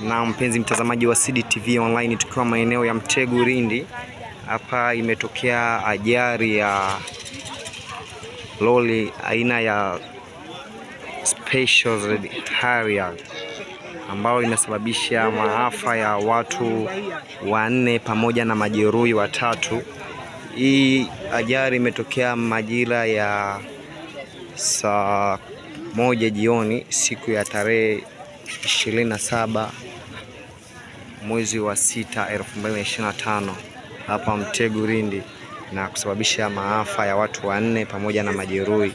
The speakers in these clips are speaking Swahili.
Na mpenzi mtazamaji wa CDTV Online, tukiwa maeneo ya Mtegu Lindi. Hapa imetokea ajali ya lori aina ya Special Harrier ambao imesababisha maafa ya watu 4 pamoja na majeruhi 3. Hii ajali imetokea majira ya saa 1 jioni siku ya tarehe 27 mwezi wa 6 2025 hapa Mtegu Lindi, na kusababisha maafa ya watu 4 pamoja na majeruhi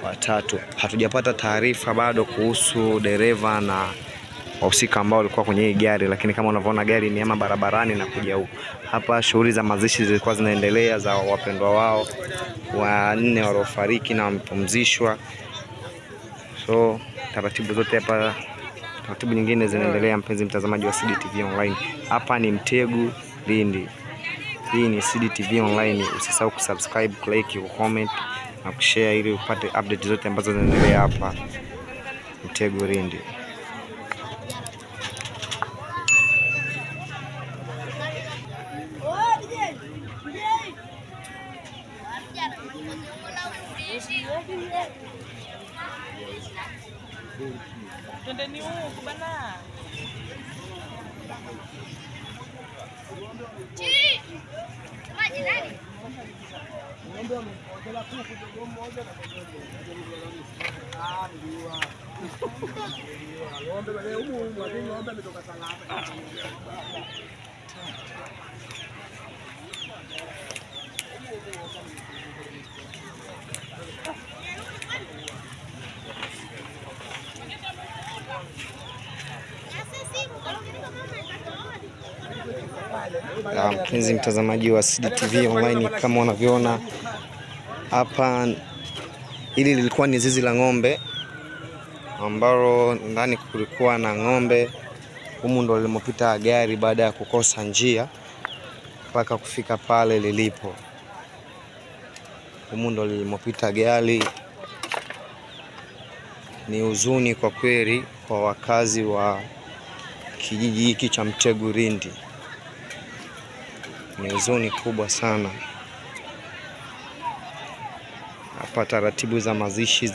3. Hatujapata taarifa bado kuhusu dereva na wahusika ambao walikuwa kwenye hii gari, lakini kama unavyoona gari imeama barabarani na kuja huko. Hapa shughuli za mazishi zilikuwa zinaendelea za wapendwa wao 4 waliofariki na wamepumzishwa. So taratibu zote hapa, taratibu nyingine zinaendelea. Mpenzi mtazamaji wa CDTV Online, hapa ni Mtegu Lindi. Hii ni CDTV Online. Usisahau kusubscribe, like, comment na kushare ili upate update zote ambazo zinaendelea hapa Mtegu Lindi. Twendeni huku bana. Mpenzi mtazamaji wa CDTV Online, kama unavyoona hapa, hili lilikuwa ni zizi la ng'ombe ambalo ndani kulikuwa na ng'ombe. Humu ndo lilimopita gari baada ya kukosa njia mpaka kufika pale lilipo. Humu ndo lilimopita gari. Ni huzuni kwa kweli kwa wakazi wa kijiji hiki cha Mtegu Lindi. Ni huzuni kubwa sana. Hapa taratibu za mazishi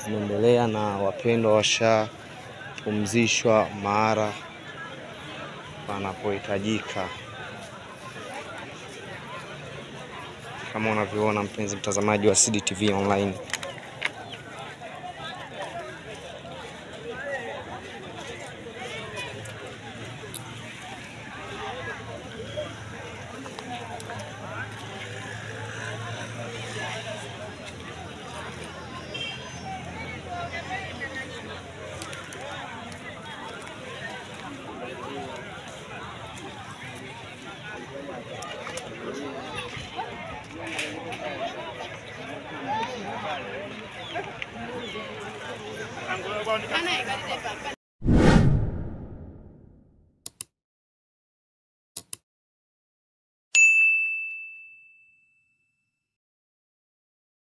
zinaendelea na wapendwa washapumzishwa mara panapohitajika. Kama unavyoona mpenzi mtazamaji wa CDTV Online.